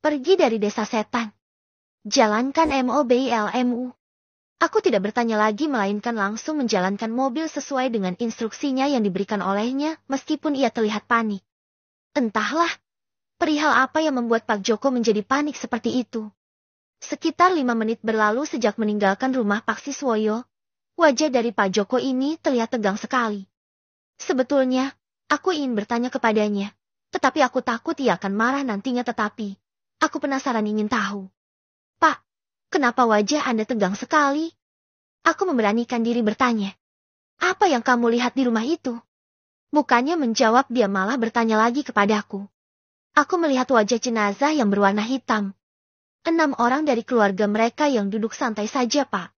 Pergi dari desa setan. Jalankan MOBILMU. Aku tidak bertanya lagi melainkan langsung menjalankan mobil sesuai dengan instruksinya yang diberikan olehnya meskipun ia terlihat panik. Entahlah, perihal apa yang membuat Pak Joko menjadi panik seperti itu. Sekitar 5 menit berlalu sejak meninggalkan rumah Pak Siswoyo. Wajah dari Pak Joko ini terlihat tegang sekali. Sebetulnya, aku ingin bertanya kepadanya. Tetapi aku takut ia akan marah nantinya tetapi. Aku penasaran ingin tahu. Pak, kenapa wajah Anda tegang sekali? Aku memberanikan diri bertanya. Apa yang kamu lihat di rumah itu? Bukannya menjawab dia malah bertanya lagi kepadaku. Aku melihat wajah jenazah yang berwarna hitam. 6 orang dari keluarga mereka yang duduk santai saja, Pak.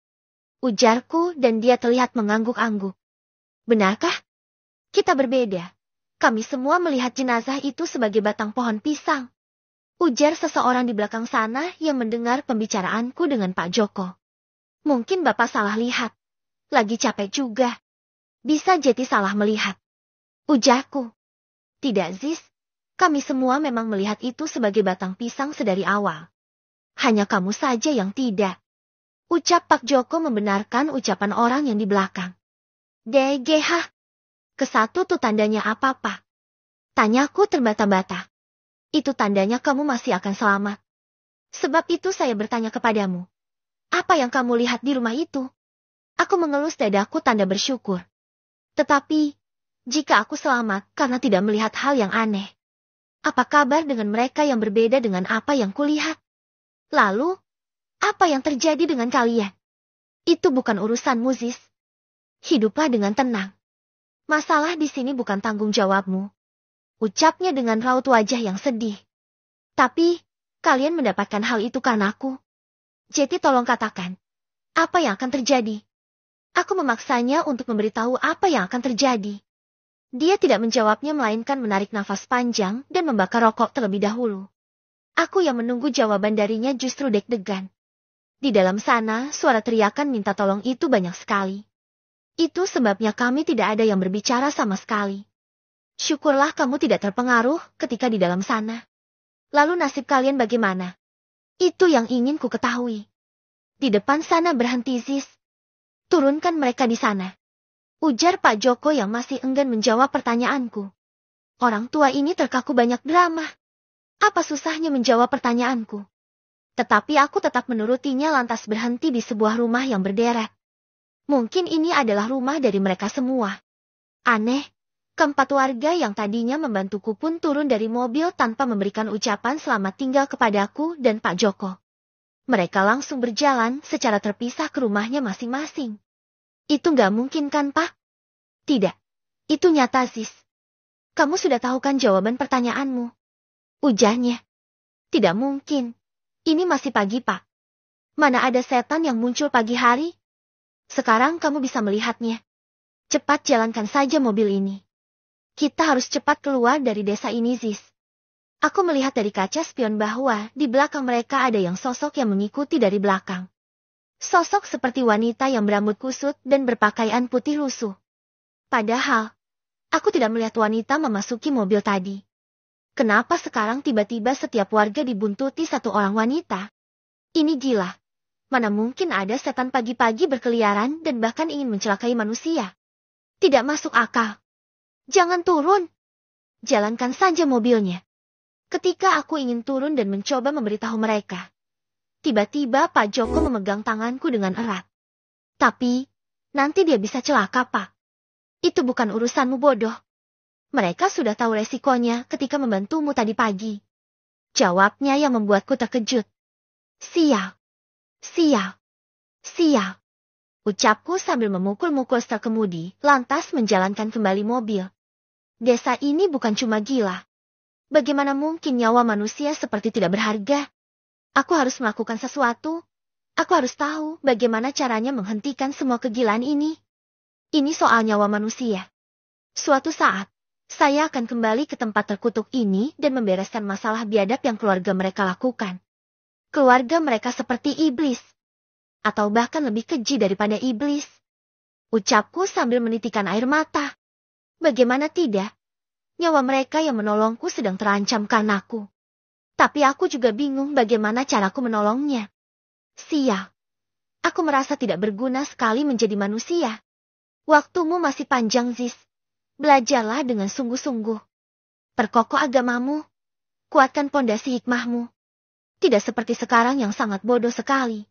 Ujarku dan dia terlihat mengangguk-angguk. Benarkah? Kita berbeda. Kami semua melihat jenazah itu sebagai batang pohon pisang. Ujar seseorang di belakang sana yang mendengar pembicaraanku dengan Pak Joko. Mungkin Bapak salah lihat. Lagi capek juga. Bisa jadi salah melihat. Ujarku. Tidak, Ziz. Kami semua memang melihat itu sebagai batang pisang sedari awal. Hanya kamu saja yang tidak. Ucap Pak Joko membenarkan ucapan orang yang di belakang. DGH. Kesatu tuh tandanya apa, Pak? Tanyaku terbata-bata. Itu tandanya kamu masih akan selamat. Sebab itu saya bertanya kepadamu. Apa yang kamu lihat di rumah itu? Aku mengelus dadaku tanda bersyukur. Tetapi, jika aku selamat karena tidak melihat hal yang aneh. Apa kabar dengan mereka yang berbeda dengan apa yang kulihat? Lalu, apa yang terjadi dengan kalian? Itu bukan urusanmu, Ziz. Hiduplah dengan tenang. Masalah di sini bukan tanggung jawabmu. Ucapnya dengan raut wajah yang sedih. Tapi, kalian mendapatkan hal itu karena aku. Jadi tolong katakan, apa yang akan terjadi? Aku memaksanya untuk memberitahu apa yang akan terjadi. Dia tidak menjawabnya melainkan menarik nafas panjang dan membakar rokok terlebih dahulu. Aku yang menunggu jawaban darinya justru deg-degan. Di dalam sana, suara teriakan minta tolong itu banyak sekali. Itu sebabnya kami tidak ada yang berbicara sama sekali. Syukurlah kamu tidak terpengaruh ketika di dalam sana. Lalu nasib kalian bagaimana? Itu yang ingin ku ketahui. Di depan sana berhenti, Ziz. Turunkan mereka di sana. Ujar Pak Joko yang masih enggan menjawab pertanyaanku. Orang tua ini terkaku banyak drama. Apa susahnya menjawab pertanyaanku? Tetapi aku tetap menurutinya lantas berhenti di sebuah rumah yang berderet. Mungkin ini adalah rumah dari mereka semua. Aneh, keempat warga yang tadinya membantuku pun turun dari mobil tanpa memberikan ucapan selamat tinggal kepadaku dan Pak Joko. Mereka langsung berjalan secara terpisah ke rumahnya masing-masing. Itu nggak mungkin kan, Pak? Tidak. Itu nyata, Ziz. Kamu sudah tahu kan jawaban pertanyaanmu? Ujarnya. Tidak mungkin. Ini masih pagi, Pak. Mana ada setan yang muncul pagi hari? Sekarang kamu bisa melihatnya. Cepat jalankan saja mobil ini. Kita harus cepat keluar dari desa ini, Ziz. Aku melihat dari kaca spion bahwa di belakang mereka ada yang sosok yang mengikuti dari belakang. Sosok seperti wanita yang berambut kusut dan berpakaian putih lusuh. Padahal, aku tidak melihat wanita memasuki mobil tadi. Kenapa sekarang tiba-tiba setiap warga dibuntuti satu orang wanita? Ini gila. Mana mungkin ada setan pagi-pagi berkeliaran dan bahkan ingin mencelakai manusia? Tidak masuk akal. Jangan turun. Jalankan saja mobilnya. Ketika aku ingin turun dan mencoba memberitahu mereka, tiba-tiba Pak Joko memegang tanganku dengan erat. Tapi, nanti dia bisa celaka, Pak. Itu bukan urusanmu, bodoh. Mereka sudah tahu resikonya ketika membantumu tadi pagi. Jawabnya yang membuatku terkejut. Sial. Sial. Sial. Ucapku sambil memukul-mukul setel kemudi, lantas menjalankan kembali mobil. Desa ini bukan cuma gila. Bagaimana mungkin nyawa manusia seperti tidak berharga? Aku harus melakukan sesuatu. Aku harus tahu bagaimana caranya menghentikan semua kegilaan ini. Ini soal nyawa manusia. Suatu saat, saya akan kembali ke tempat terkutuk ini dan membereskan masalah biadab yang keluarga mereka lakukan. Keluarga mereka seperti iblis. Atau bahkan lebih keji daripada iblis. Ucapku sambil menitikan air mata. Bagaimana tidak? Nyawa mereka yang menolongku sedang terancam karenaku. Tapi aku juga bingung bagaimana caraku menolongnya. Sial. Aku merasa tidak berguna sekali menjadi manusia. Waktumu masih panjang, Ziz. Belajarlah dengan sungguh-sungguh. Perkokoh agamamu. Kuatkan pondasi hikmahmu. Tidak seperti sekarang yang sangat bodoh sekali.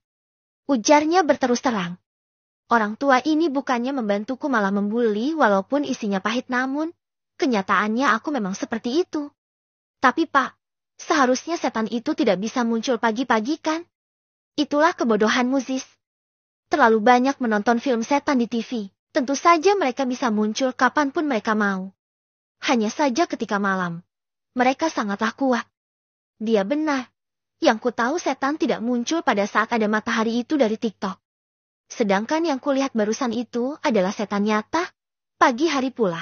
Ujarnya berterus terang. Orang tua ini bukannya membantuku malah membuli walaupun isinya pahit, namun kenyataannya aku memang seperti itu. Tapi Pak, seharusnya setan itu tidak bisa muncul pagi-pagi kan? Itulah kebodohanmu, Ziz. Terlalu banyak menonton film setan di TV. Tentu saja mereka bisa muncul kapanpun mereka mau. Hanya saja ketika malam. Mereka sangatlah kuat. Dia benar. Yang ku tahu setan tidak muncul pada saat ada matahari itu dari TikTok. Sedangkan yang kulihat barusan itu adalah setan nyata, pagi hari pula.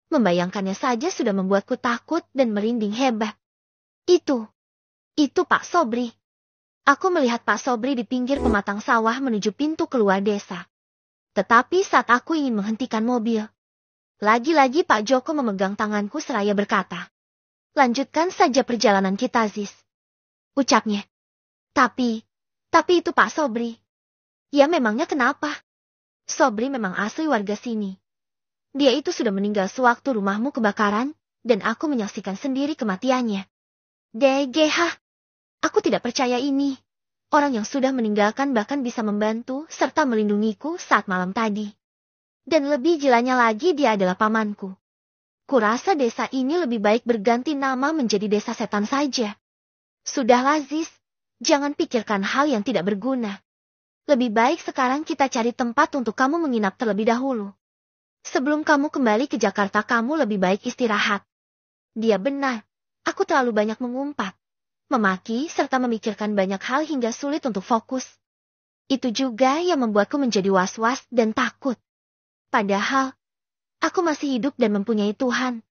Membayangkannya saja sudah membuatku takut dan merinding hebat. Itu Pak Sobri. Aku melihat Pak Sobri di pinggir pematang sawah menuju pintu keluar desa. Tetapi saat aku ingin menghentikan mobil, lagi-lagi Pak Joko memegang tanganku seraya berkata, "Lanjutkan saja perjalanan kita, Ziz," ucapnya. Tapi itu Pak Sobri. Ya memangnya kenapa? Sobri memang asli warga sini. Dia itu sudah meninggal sewaktu rumahmu kebakaran, dan aku menyaksikan sendiri kematiannya. DGH. Aku tidak percaya ini. Orang yang sudah meninggalkan bahkan bisa membantu serta melindungiku saat malam tadi. Dan lebih gilanya lagi dia adalah pamanku. Kurasa desa ini lebih baik berganti nama menjadi desa setan saja. Sudahlah, Ziz, jangan pikirkan hal yang tidak berguna. Lebih baik sekarang kita cari tempat untuk kamu menginap terlebih dahulu. Sebelum kamu kembali ke Jakarta, kamu lebih baik istirahat. Dia benar, aku terlalu banyak mengumpat, memaki serta memikirkan banyak hal hingga sulit untuk fokus. Itu juga yang membuatku menjadi was-was dan takut. Padahal, aku masih hidup dan mempunyai Tuhan.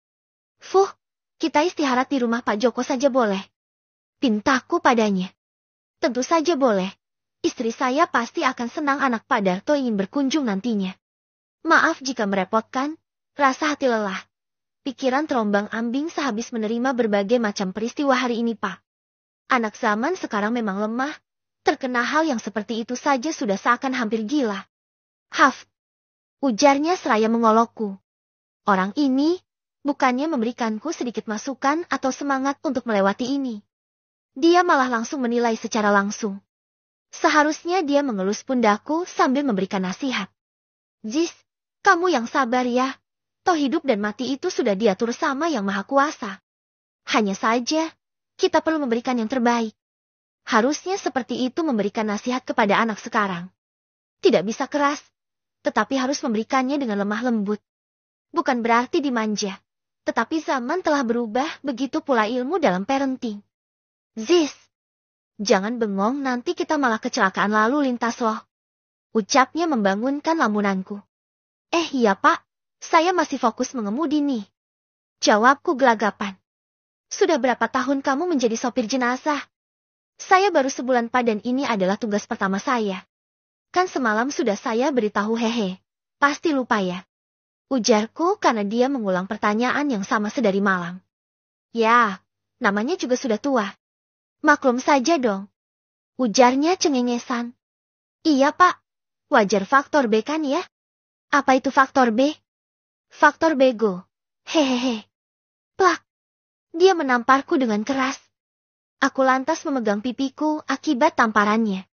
Kita istirahat di rumah Pak Joko saja boleh? Pintaku padanya. Tentu saja boleh. Istri saya pasti akan senang anak Pak Darto ingin berkunjung nantinya. Maaf jika merepotkan, rasa hati lelah. Pikiran terombang-ambing sehabis menerima berbagai macam peristiwa hari ini, Pak. Anak zaman sekarang memang lemah, terkena hal yang seperti itu saja sudah seakan hampir gila. Haf, ujarnya seraya mengolokku. Orang ini, bukannya memberikanku sedikit masukan atau semangat untuk melewati ini. Dia malah langsung menilai secara langsung. Seharusnya dia mengelus pundakku sambil memberikan nasihat. Ziz, kamu yang sabar ya. Toh hidup dan mati itu sudah diatur sama Yang Maha Kuasa. Hanya saja, kita perlu memberikan yang terbaik. Harusnya seperti itu memberikan nasihat kepada anak sekarang. Tidak bisa keras, tetapi harus memberikannya dengan lemah lembut. Bukan berarti dimanja, tetapi zaman telah berubah, begitu pula ilmu dalam parenting. Ziz, jangan bengong, nanti kita malah kecelakaan lalu lintas loh. Ucapnya membangunkan lamunanku. Iya Pak, saya masih fokus mengemudi nih. Jawabku gelagapan. Sudah berapa tahun kamu menjadi sopir jenazah? Saya baru sebulan Pak, dan ini adalah tugas pertama saya. Kan semalam sudah saya beritahu, hehe. Pasti lupa ya? Ujarku karena dia mengulang pertanyaan yang sama sedari malam. Ya, namanya juga sudah tua. Maklum saja dong. Ujarnya cengengesan. Iya Pak, wajar, faktor B kan ya? Apa itu faktor B? Faktor bego. Hehehe. Plak. Dia menamparku dengan keras. Aku lantas memegang pipiku akibat tamparannya.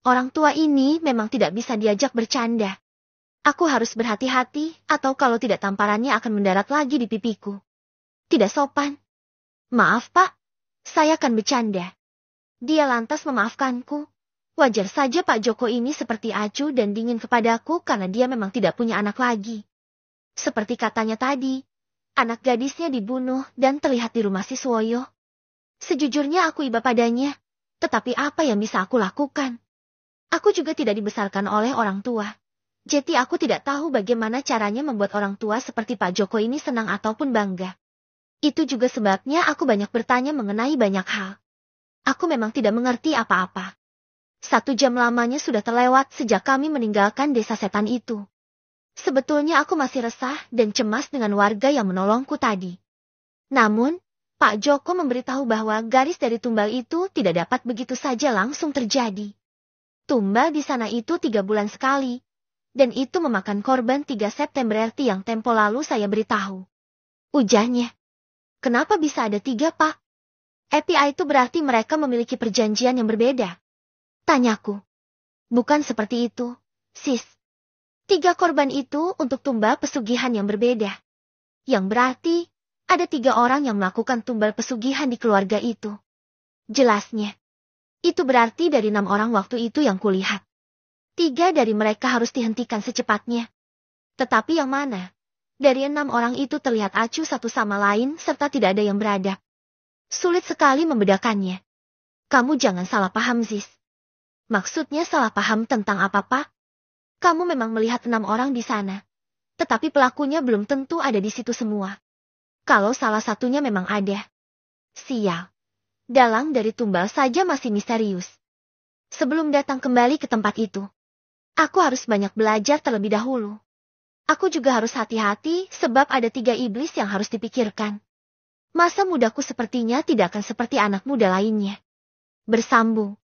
Orang tua ini memang tidak bisa diajak bercanda. Aku harus berhati-hati, atau kalau tidak tamparannya akan mendarat lagi di pipiku. Tidak sopan. Maaf Pak, saya akan bercanda. Dia lantas memaafkanku. Wajar saja Pak Joko ini seperti acuh dan dingin kepadaku karena dia memang tidak punya anak lagi. Seperti katanya tadi, anak gadisnya dibunuh dan terlihat di rumah si Suwoyo. Sejujurnya aku iba padanya, tetapi apa yang bisa aku lakukan? Aku juga tidak dibesarkan oleh orang tua. Jadi aku tidak tahu bagaimana caranya membuat orang tua seperti Pak Joko ini senang ataupun bangga. Itu juga sebabnya aku banyak bertanya mengenai banyak hal. Aku memang tidak mengerti apa-apa. 1 jam lamanya sudah terlewat sejak kami meninggalkan desa setan itu. Sebetulnya aku masih resah dan cemas dengan warga yang menolongku tadi. Namun, Pak Joko memberitahu bahwa garis dari tumbal itu tidak dapat begitu saja langsung terjadi. Tumbal di sana itu 3 bulan sekali. Dan itu memakan korban 3 September RT yang tempo lalu saya beritahu. Ujarnya. Kenapa bisa ada 3, Pak? API itu berarti mereka memiliki perjanjian yang berbeda. Tanyaku. Bukan seperti itu, sis. 3 korban itu untuk tumbal pesugihan yang berbeda. Yang berarti, ada 3 orang yang melakukan tumbal pesugihan di keluarga itu. Jelasnya. Itu berarti dari 6 orang waktu itu yang kulihat. 3 dari mereka harus dihentikan secepatnya. Tetapi yang mana? Dari 6 orang itu terlihat acuh satu sama lain serta tidak ada yang beradab. Sulit sekali membedakannya. Kamu jangan salah paham, Ziz. Maksudnya salah paham tentang apa, Pak? Kamu memang melihat 6 orang di sana. Tetapi pelakunya belum tentu ada di situ semua. Kalau salah satunya memang ada. Sial. Dalang dari tumbal saja masih misterius. Sebelum datang kembali ke tempat itu, aku harus banyak belajar terlebih dahulu. Aku juga harus hati-hati sebab ada 3 iblis yang harus dipikirkan. Masa mudaku sepertinya tidak akan seperti anak muda lainnya. Bersambung.